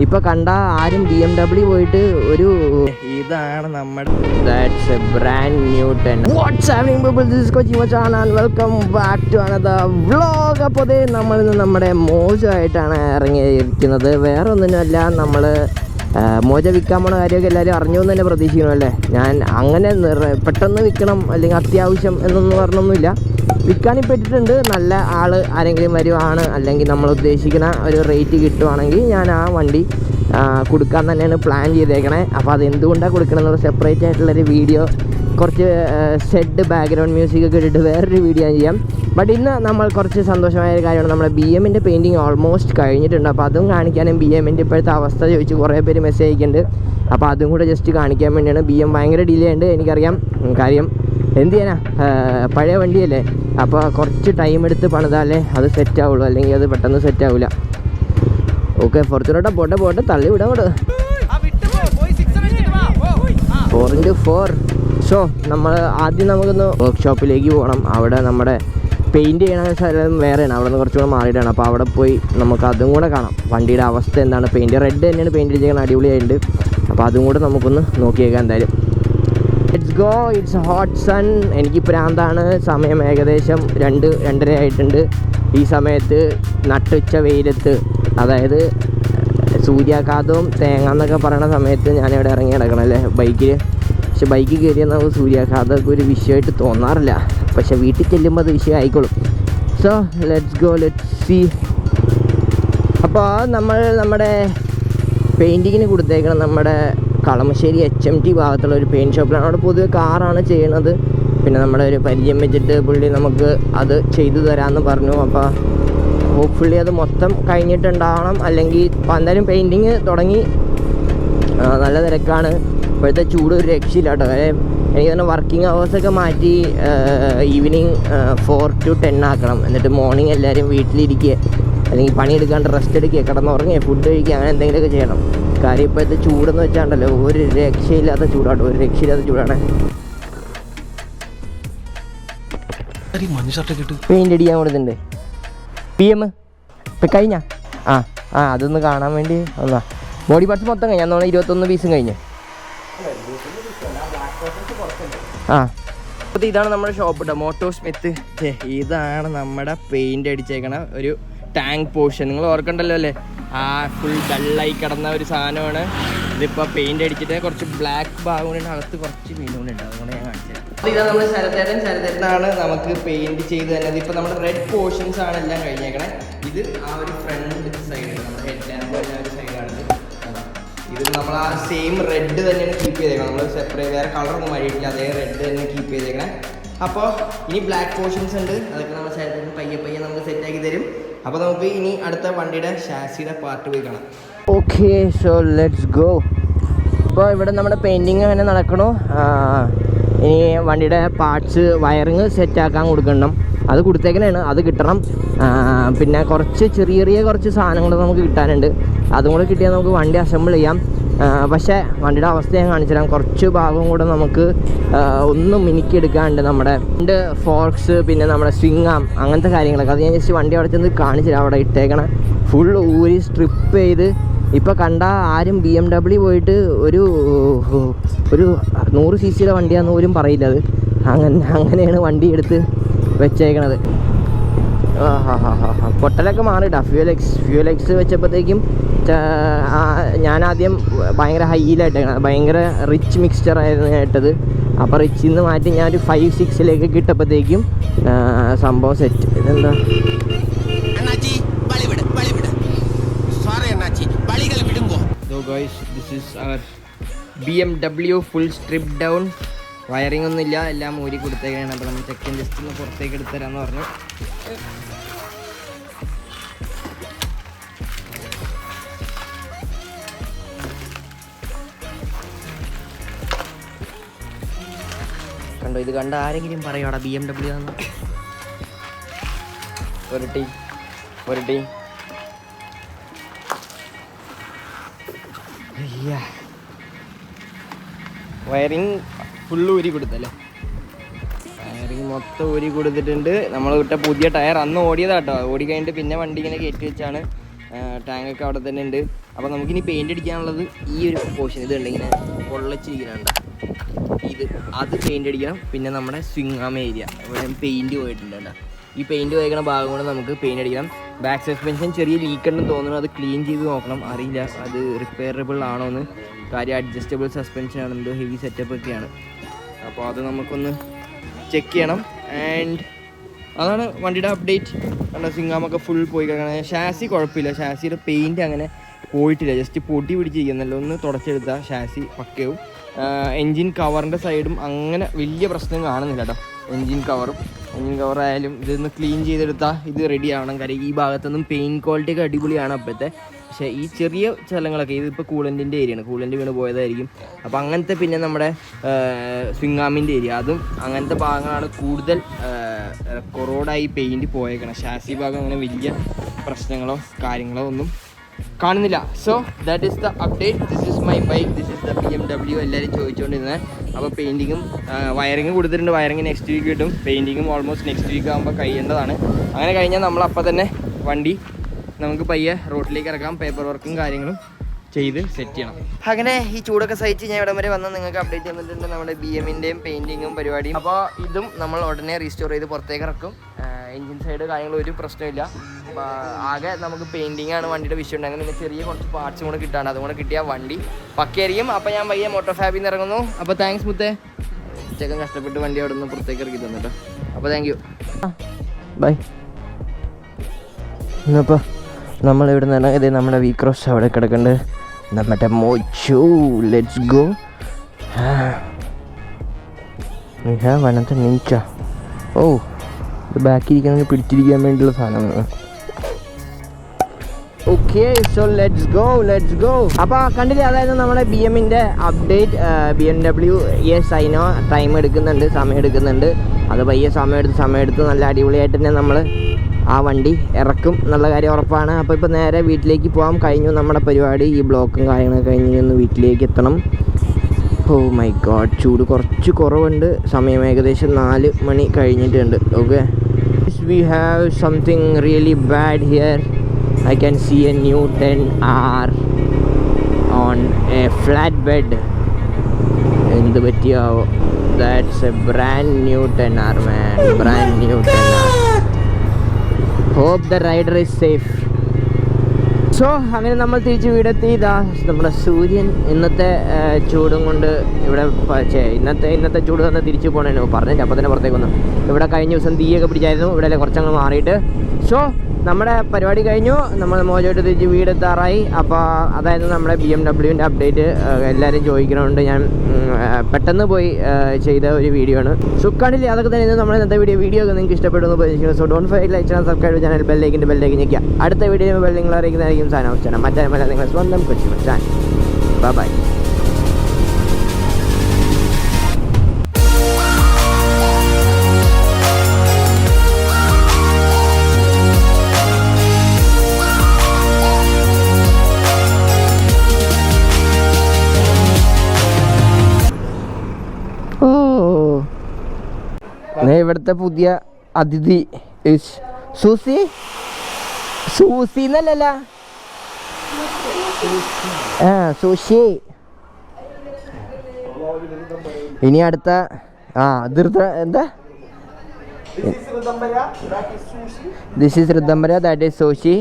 ഇപ്പോൾ കണ്ട ആരും BMW പോയിട്ട് ഒരു ഇതാണ് നമ്മുടെ that's a brand new 10. What's happening people, this is Kochimachan and welcome back to another vlog. അപ്പോൾ ദേ നമ്മളിന്ന് നമ്മുടെ മോജമായിട്ടാണ് ഇറങ്ങിയിരിക്കുന്നത്. വേറെ ഒന്നിനുമല്ല, നമ്മൾ മോജ വിൽക്കാൻ പോണ കാര്യമൊക്കെ എല്ലാവരും അറിഞ്ഞു എന്ന് തന്നെ പ്രതീക്ഷിക്കണം അല്ലേ. ഞാൻ അങ്ങനെ പെട്ടെന്ന് വിൽക്കണം അല്ലെങ്കിൽ അത്യാവശ്യം എന്നൊന്നും പറഞ്ഞൊന്നുമില്ല. വിൽക്കാനിപ്പോൾ ഇട്ടിട്ടുണ്ട്. നല്ല ആൾ ആരെങ്കിലും വരുവാണ് അല്ലെങ്കിൽ നമ്മൾ ഉദ്ദേശിക്കുന്ന ഒരു റേറ്റ് കിട്ടുവാണെങ്കിൽ ഞാൻ ആ വണ്ടി കൊടുക്കാൻ തന്നെയാണ് പ്ലാൻ ചെയ്തേക്കണേ. അപ്പോൾ അത് എന്തുകൊണ്ടാണ് കൊടുക്കണമെന്നുള്ള സെപ്പറേറ്റ് ആയിട്ടുള്ളൊരു വീഡിയോ, കുറച്ച് സെഡ് ബാക്ക്ഗ്രൗണ്ട് മ്യൂസിക് ഒക്കെ ഇട്ടിട്ട് വേറൊരു വീഡിയോ ചെയ്യാം. ബട്ട് ഇന്ന് നമ്മൾ കുറച്ച് സന്തോഷമായ ഒരു കാര്യമാണ്, നമ്മുടെ BMൻ്റെ പെയിൻറ്റിങ് ഓൾമോസ്റ്റ് കഴിഞ്ഞിട്ടുണ്ട്. അപ്പോൾ അതും കാണിക്കാനും BMൻ്റെ ഇപ്പോഴത്തെ അവസ്ഥ ചോദിച്ച് കുറേ പേര് മെസ്സേജ് അയക്കുന്നുണ്ട്. അപ്പോൾ അതും കൂടെ ജസ്റ്റ് കാണിക്കാൻ വേണ്ടിയാണ്. BM ഭയങ്കര ഡിലേ ഉണ്ട്, എനിക്കറിയാം. കാര്യം എന്ത് ചെയ്യാനാ, പഴയ വണ്ടിയല്ലേ. അപ്പോൾ കുറച്ച് ടൈം എടുത്ത് പണിതാലേ അത് സെറ്റ് ആവുള്ളൂ, അല്ലെങ്കിൽ അത് പെട്ടെന്ന് സെറ്റ് ആവില്ല. ഓക്കെ, ഫോർച്യൂണോട്ടെ പോട്ടെ തള്ളി വിടാം അങ്ങോട്ട്. 4x4. സോ നമ്മൾ ആദ്യം നമുക്കൊന്ന് വർക്ക്ഷോപ്പിലേക്ക് പോകണം. അവിടെ നമ്മുടെ പെയിൻറ്റ് ചെയ്യണ സ്ഥലം വേറെയാണ്, അവിടെ നിന്ന് കുറച്ചുകൂടെ മാറിയിട്ടാണ്. അപ്പോൾ അവിടെ പോയി നമുക്ക് അതും കൂടെ കാണാം, വണ്ടിയുടെ അവസ്ഥ എന്താണ്. പെയിൻറ്റ് റെഡ് തന്നെയാണ് പെയിൻറ്റ് അടിച്ചിരിക്കുന്നത്, അടിപൊളിയായിട്ടുണ്ട്. അപ്പോൾ അതും കൂടെ നമുക്കൊന്ന് നോക്കിയേക്കാം എന്തായാലും. Let's go, it's hot sun. എനിക്ക് പ്രാന്താണ്. സമയം ഏകദേശം 2-2:30 ആയിട്ടുണ്ട്. ഈ സമയത്ത് നട്ടുച്ച വെയിലത്ത്, അതായത് സൂര്യാഘാതവും തേങ്ങ എന്നൊക്കെ പറയുന്ന സമയത്ത് ഞാനിവിടെ ഇറങ്ങി കിടക്കണം അല്ലേ ബൈക്കിൽ. പക്ഷെ ബൈക്കിൽ കയറിയാൽ നമുക്ക് സൂര്യാഘാതമൊക്കെ ഒരു വിഷയമായിട്ട് തോന്നാറില്ല. പക്ഷെ വീട്ടിൽ ചെല്ലുമ്പോൾ അത് വിഷയം ആയിക്കോളും. So let's go, let's see. അപ്പോൾ നമ്മൾ നമ്മുടെ പെയിൻറ്റിങ്ങിന് കൊടുത്തേക്കണം നമ്മുടെ കളമശ്ശേരി HMT ഭാഗത്തുള്ള ഒരു പെയിൻറ്റ് ഷോപ്പിലാണ്. അവിടെ പൊതുവെ കാറാണ് ചെയ്യണത്. പിന്നെ നമ്മുടെ ഒരു പരിചയം വെച്ചിട്ട് പുള്ളി നമുക്ക് അത് ചെയ്തു തരാമെന്ന് പറഞ്ഞു. അപ്പോൾ ഹോപ്പ്ഫുള്ളി അത് മൊത്തം കഴിഞ്ഞിട്ടുണ്ടാവണം. അല്ലെങ്കിൽ എന്തായാലും പെയിൻറ്റിങ് തുടങ്ങി. നല്ല തിരക്കാണ്. ഇപ്പോഴത്തെ ചൂട് ഒരു രക്ഷയില്ല കേട്ടോ. എനിക്ക് തന്നെ വർക്കിംഗ് അവേഴ്സൊക്കെ മാറ്റി ഈവനിങ് 4 to 10 ആക്കണം. എന്നിട്ട് മോർണിംഗ് എല്ലാവരും വീട്ടിലിരിക്കുക, അല്ലെങ്കിൽ പണിയെടുക്കാണ്ട് റെസ്റ്റ് എടുക്കുക, കിടന്നുറങ്ങുക, ഫുഡ് കഴിക്കുക, അങ്ങനെ എന്തെങ്കിലുമൊക്കെ ചെയ്യണം. കാര്യം ഇപ്പോഴത്തെ ചൂടെന്ന് വെച്ചാണ്ടല്ലോ ഒരു രക്ഷയില്ലാത്ത ചൂടാട്ടോ, ഒരു രക്ഷയില്ലാത്ത ചൂടാണ്. പെയിൻ്റ് അടിക്കാൻ കൊടുത്തിട്ടുണ്ട് PM ഇപ്പം കഴിഞ്ഞ അതൊന്ന് കാണാൻ വേണ്ടി ഒന്നാ. ബോഡി പാർട്സ് മൊത്തം കഴിഞ്ഞ 21 പീസും കഴിഞ്ഞു. അപ്പോൾ ഇതാണ് നമ്മുടെ ഷോപ്പ് കേട്ടോ, മോട്ടോ സ്മിത്ത്. ഇതാണ് നമ്മുടെ പെയിൻ്റ് അടിച്ചേക്കണ ഒരു ടാങ്ക് പോർഷൻ. നിങ്ങൾ ഓർക്കണ്ടല്ലോ അല്ലേ, ആ ഫുൾ ഡള്ളായി കിടന്ന ഒരു സാധനമാണ്. ഇതിപ്പോൾ പെയിൻ്റ് അടിച്ചിട്ട് കുറച്ച് ബ്ലാക്ക് ഭാഗം കൊണ്ട് അകത്ത് കുറച്ച് പെയിൻ്റ് കൊണ്ട് ഉണ്ട്, അതുകൊണ്ട് ഞാൻ കാണിച്ചത്. അപ്പോൾ ഇതാണ് നമ്മുടെ ശരത്തേട്ടനാണ് നമുക്ക് പെയിൻറ് ചെയ്ത് തന്നെ. ഇതിപ്പോൾ നമ്മുടെ റെഡ് പോർഷൻസ് ആണ് എല്ലാം കഴിഞ്ഞേക്കണേ. ഇത് ആ ഒരു ഫ്രണ്ട് സൈഡ്, നമ്മുടെ ഹെഡ് ലാമ്പ് കഴിഞ്ഞ ഒരു സൈഡാണിത്. ഇത് നമ്മൾ ആ സെയിം റെഡ് തന്നെയാണ് കീപ്പ് ചെയ്തേക്കണം. നമ്മൾ സെപ്പറേറ്റ് വേറെ കളറൊന്നും വഴിയിട്ടില്ല, അതേ റെഡ് തന്നെ കീപ്പ് ചെയ്തേക്കണേ. അപ്പോൾ ഇനി ബ്ലാക്ക് പോർഷൻസ് ഉണ്ട്, അതൊക്കെ നമ്മുടെ ശരത്തേട്ടൻ പയ്യെ നമുക്ക് സെറ്റാക്കി തരും. അപ്പോൾ നമുക്ക് ഇനി അടുത്ത വണ്ടിയുടെ ഷാസിയുടെ പാർട്ട് പോയി കാണാം. Okay, so let's go. ഇപ്പോൾ ഇവിടെ നമ്മുടെ പെയിൻറ്റിങ് അങ്ങനെ നടക്കണു. ഇനി വണ്ടിയുടെ പാർട്സ് വയറിങ് സെറ്റാക്കാൻ കൊടുക്കണം. അത് കൊടുത്തേക്കണേണ്, അത് കിട്ടണം. പിന്നെ കുറച്ച് ചെറിയ കുറച്ച് സാധനങ്ങൾ നമുക്ക് കിട്ടാനുണ്ട്. അതും കൂടെ കിട്ടിയാൽ നമുക്ക് വണ്ടി അസംബിൾ ചെയ്യാം. പക്ഷേ വണ്ടിയുടെ അവസ്ഥ ഞാൻ കാണിച്ചു തരാം. കുറച്ച് ഭാഗം കൂടെ നമുക്ക് ഒന്നും മിനുക്കിയെടുക്കാനുണ്ട്. നമ്മുടെ ഫോർക്സ്, പിന്നെ നമ്മുടെ സ്വിങ് ആം, അങ്ങനത്തെ കാര്യങ്ങളൊക്കെ. അത് ഞാൻ ജസ്റ്റ് വണ്ടി അവിടെ ചെന്ന് കാണിച്ചു തരാം. അവിടെ ഇട്ടേക്കണ ഫുൾ ഊരി സ്ട്രിപ്പ് ചെയ്ത്. ഇപ്പോൾ കണ്ട ആരും BMW പോയിട്ട് ഒരു 100 cc വണ്ടിയാണെന്ന് പോലും പറയില്ല. അത് അങ്ങനെയാണ് വണ്ടി എടുത്ത് വെച്ചേക്കണത്. പൊട്ടലൊക്കെ മാറിയിട്ടാ. ഫ്യൂൽ എക്സ് വെച്ചപ്പോഴത്തേക്കും ഞാനാദ്യം ഭയങ്കര ഹൈയിലായിട്ടേക്കണം, ഭയങ്കര റിച്ച് മിക്സ്ചർ ആയിരുന്നു ഇട്ടത്. അപ്പോൾ റിച്ചിൽ നിന്ന് മാറ്റി ഞാനൊരു 5-6 കിട്ടപ്പോഴത്തേക്കും സംഭവം സെറ്റ്. ഇതെന്താ this is our BMW full strip down. Wiring ഒന്നുമില്ല, എല്ലാം ഊരി കൊടുത്തേക്കാണ്. അപ്പോൾ നമ്മൾ ജസ്റ്റ് ഒന്ന് പുറത്തേക്ക് എടുത്തുതരാമെന്ന് പറഞ്ഞു. കണ്ടോ, ഇത് കണ്ട ആരെങ്കിലും പറയാടാ BMW ആണെന്ന്? ഒരു ടീ വയറിങ് ഫുള്ള് ഊരി കൊടുത്തല്ലേ. വയറിങ് മൊത്തം ഊരി കൊടുത്തിട്ടുണ്ട്. നമ്മൾ വിട്ട പുതിയ ടയർ അന്ന് ഓടിയതാട്ടോ. ഓടി കഴിഞ്ഞിട്ട് പിന്നെ വണ്ടി ഇങ്ങനെ കയറ്റി വെച്ചാണ്. ടാങ്കൊക്കെ അവിടെ തന്നെ ഉണ്ട്. അപ്പോൾ നമുക്കിനി പെയിൻ്റ് അടിക്കാനുള്ളത് ഈ ഒരു പോർഷൻ ഇതുണ്ട്, ഇങ്ങനെ പൊള്ളച്ചിരിക്കുന്നുണ്ട് അത് പെയിൻ്റ് അടിക്കണം. പിന്നെ നമ്മുടെ സ്വിംഗ് ആം ഏരിയ ഇവിടെ പെയിൻറ്റ് പോയിട്ടുണ്ട് കേട്ടോ. ഈ പെയിൻറ്റ് പോയിക്കണ ഭാഗം കൊണ്ട് നമുക്ക് പെയിൻ്റ് അടിക്കണം. ബാക്ക് സസ്പെൻഷൻ ചെറിയ ലീക്ക് ഉണ്ടെന്ന് തോന്നുന്നു, അത് ക്ലീൻ ചെയ്ത് നോക്കണം. അറിയില്ല അത് റിപ്പയറബിൾ ആണോ എന്ന്. കാര്യം അഡ്ജസ്റ്റബിൾ സസ്പെൻഷൻ ആണ്, എന്തോ ഹെവി സെറ്റപ്പ് ഒക്കെയാണ്. അപ്പോൾ അത് നമുക്കൊന്ന് ചെക്ക് ചെയ്യണം. ആൻഡ് അതാണ് വണ്ടിയുടെ അപ്ഡേറ്റ്. കണ്ടോ സിംഗാമൊക്കെ ഫുൾ പോയി കിടക്കണം. ഷാസി കുഴപ്പമില്ല, ഷാസിയുടെ പെയിൻറ്റ് അങ്ങനെ പോയിട്ടില്ല, ജസ്റ്റ് പൊടി പിടിച്ചിരിക്കുന്നല്ലോ. ഒന്ന് തുടച്ചെടുത്താൽ ഷാസി പക്കയാവും. എൻജിൻ കവറിൻ്റെ സൈഡും അങ്ങനെ വലിയ പ്രശ്നം കാണുന്നില്ല കേട്ടോ. എൻജിൻ കവറായാലും ഇതൊന്ന് ക്ലീൻ ചെയ്തെടുത്താൽ ഇത് റെഡി ആവണം. കാര്യം ഈ ഭാഗത്തൊന്നും പെയിൻറ്റ് ക്വാളിറ്റി ഒക്കെ അടിപൊളിയാണ് അപ്പോഴത്തെ. പക്ഷേ ഈ ചെറിയ സ്ഥലങ്ങളൊക്കെ ഇതിപ്പോൾ കൂളൻറ്റിൻ്റെ ഏരിയയാണ്, കൂളൻറ്റ് വീണ് പോയതായിരിക്കും. അപ്പോൾ അങ്ങനത്തെ പിന്നെ നമ്മുടെ സ്വിംഗാമിൻ്റെ ഏരിയ, അതും അങ്ങനത്തെ ഭാഗങ്ങളാണ് കൂടുതൽ കൊറോഡായി പെയിൻറ്റ് പോയേക്കണം. ഷാസി ഭാഗം അങ്ങനെ വലിയ പ്രശ്നങ്ങളോ കാര്യങ്ങളോ ഒന്നും കാണുന്നില്ല. So that is the update. This is my bike, this is the BMW. എല്ലാവരും ചോദിച്ചുകൊണ്ടിരുന്നത്. അപ്പോൾ പെയിൻറ്റിങ്ങും വയറിങ് കൊടുത്തിട്ടുണ്ട്. വയറിങ് നെക്സ്റ്റ് വീക്ക് കിട്ടും. പെയിൻറ്റിങ്ങും ഓൾമോസ്റ്റ് നെക്സ്റ്റ് വീക്ക് ആകുമ്പോൾ കഴിയേണ്ടതാണ്. അങ്ങനെ കഴിഞ്ഞാൽ നമ്മളപ്പോൾ തന്നെ വണ്ടി നമുക്ക് പയ്യെ റോഡിലേക്ക് ഇറക്കാം. പേപ്പർ വർക്കും കാര്യങ്ങളും ചെയ്ത് സെറ്റ് ചെയ്യണം. അങ്ങനെ ഈ ചൂടൊക്കെ സഹിച്ച് ഞാൻ ഇവിടം വരെ വന്ന് നിങ്ങൾക്ക് അപ്ഡേറ്റ് തന്നിട്ടുണ്ട് നമ്മുടെ BMൻ്റെയും പെയിൻറ്റിങ്ങും പരിപാടിയും. അപ്പോൾ ഇതും നമ്മൾ ഉടനെ റീസ്റ്റോർ ചെയ്ത് പുറത്തേക്ക് ഇറക്കും. എൻജിൻ സൈഡ് കാര്യങ്ങൾ ഒരു പ്രശ്നമില്ല. ആകെ നമുക്ക് പെയിൻറ്റിംഗ് ആണ് വണ്ടിയുടെ വിഷയം ഉണ്ടാകുന്നത്. പിന്നെ ചെറിയ കുറച്ച് പാർട്സും കൂടെ കിട്ടാണ്, അതുകൂടെ കിട്ടിയാൽ വണ്ടി പക്കയായിരിക്കും. അപ്പോൾ ഞാൻ പയ്യെ മോട്ടോ ഫാബിൽ നിന്ന് ഇറങ്ങുന്നു. അപ്പോൾ താങ്ക്സ് മുത്തേ, ഉച്ചക്കം കഷ്ടപ്പെട്ട് വണ്ടി അവിടെ നിന്ന് പുറത്തേക്ക് ഇറക്കി തന്നിട്ടോ. അപ്പോൾ താങ്ക് യു, ബൈ. എന്നപ്പോൾ നമ്മൾ ഇവിടെ നിന്ന് ഇത് നമ്മുടെ വി ക്രോസ് അവിടെ കിടക്കുന്നുണ്ട്. നമ്മുടെ മോച്ചു, ലെറ്റ്സ് ഗോ. വനത്തെ നീച്ച. ഓ, ഇത് ബാക്കിരിക്കുന്നത് പിടിച്ചിരിക്കാൻ വേണ്ടിയുള്ള സാധനമാണ്. Okay, so let's go. അപ്പോൾ കണ്ടില്ലേ, അതായത് നമ്മുടെ BMൻ്റെ അപ്ഡേറ്റ്. BMW സൈനോ ടൈം എടുക്കുന്നുണ്ട്, സമയം എടുക്കുന്നുണ്ട്. അത് പയ്യെ സമയമെടുത്ത് നല്ല അടിപൊളിയായിട്ട് തന്നെ നമ്മൾ ആ വണ്ടി ഇറക്കും എന്നുള്ള കാര്യം ഉറപ്പാണ്. അപ്പോൾ ഇപ്പോൾ നേരെ വീട്ടിലേക്ക് പോകാം. കഴിഞ്ഞു നമ്മുടെ പരിപാടി. ഈ ബ്ലോക്കും കാര്യങ്ങളൊക്കെ കഴിഞ്ഞ് ഒന്ന് വീട്ടിലേക്ക് എത്തണം. ഓ മൈ ഗോഡ്, ചൂട് കുറച്ച് കുറവുണ്ട്. സമയം ഏകദേശം 4 മണി കഴിഞ്ഞിട്ടുണ്ട്. Okay, we have something really bad here. I can see a new 10R on a flatbed. എന്ത് പറ്റിയാവോ? That's a brand new 10R man, brand new 10R. Hope the rider is safe. So അങ്ങനെ നമ്മൾ തിരിച്ച് വീടെത്തി. ഇതാ നമ്മുടെ സൂര്യൻ ഇന്നത്തെ ചൂടും കൊണ്ട് ഇവിടെ ഇന്നത്തെ ചൂട് തന്നെ തിരിച്ചു പോകണേ പറഞ്ഞില്ല. അപ്പോൾ തന്നെ പുറത്തേക്ക് വന്നു. ഇവിടെ കഴിഞ്ഞ ദിവസം തീയൊക്കെ പിടിച്ചായിരുന്നു, ഇവിടെ കുറച്ചങ്ങ് മാറിയിട്ട്. സോ നമ്മുടെ പരിപാടി കഴിഞ്ഞു, നമ്മൾ മോജോട്ട് തിരിച്ച് വീടെത്താറായി. അപ്പോൾ അതായത് നമ്മുടെ BMWൻ്റെ അപ്ഡേറ്റ് എല്ലാവരും ചോദിക്കണമുണ്ട്. ഞാൻ പെട്ടെന്ന് പോയി ചെയ്ത ഒരു വീഡിയോ ആണ്. സോ കണ്ടില്ലേ, അതൊക്കെ തന്നെ നമ്മുടെ ഇന്നത്തെ വീഡിയോ ഒക്കെ നിങ്ങൾക്ക് ഇഷ്ടപ്പെട്ടു എന്ന് പ്രതീക്ഷിക്കുന്നു. So don't forget like and subscribe channel, ബെല്ലേക്ക് ഞെക്കുക. അടുത്ത വീഡിയോ നിങ്ങൾ അറിയിക്കുന്നതായിരിക്കും. സാധനം മറ്റേ നിങ്ങൾ സ്വന്തം കൊച്ചിമച്ചാൻ. ബൈ. ഇവിടുത്തെ പുതിയ അതിഥി സൂസി എന്നല്ല, സൂഷി. ഇനി അടുത്ത എന്താ, this is Ritambhara, that is sushi.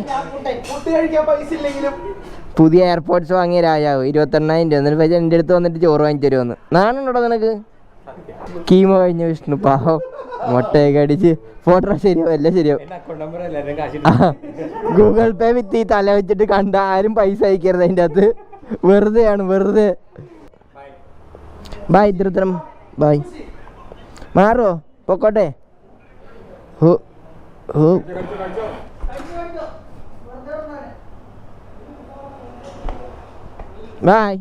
പുതിയ എയർപോർട്ട്സ് വാങ്ങിയ രാജാവ് 28,000 രൂപ. എന്നിട്ട് എൻ്റെ അടുത്ത് വന്നിട്ട് ചോറ് വാങ്ങിച്ചു തരുമെന്ന്. നാണുണ്ടോ നിനക്ക്? കീമോ കഴിഞ്ഞ വിഷ്ണു പാവം മുട്ടയൊക്കെ അടിച്ച് ഫോട്ടോ ശരിയാവും. ഗൂഗിൾ പേ വിത്ത് ഈ തല വെച്ചിട്ട് കണ്ട ആരും പൈസ അയക്കരുത് അതിൻ്റെ അകത്ത്. വെറുതെ. By ധൃതം, by. മാറോ, പൊക്കോട്ടെ. ബൈ.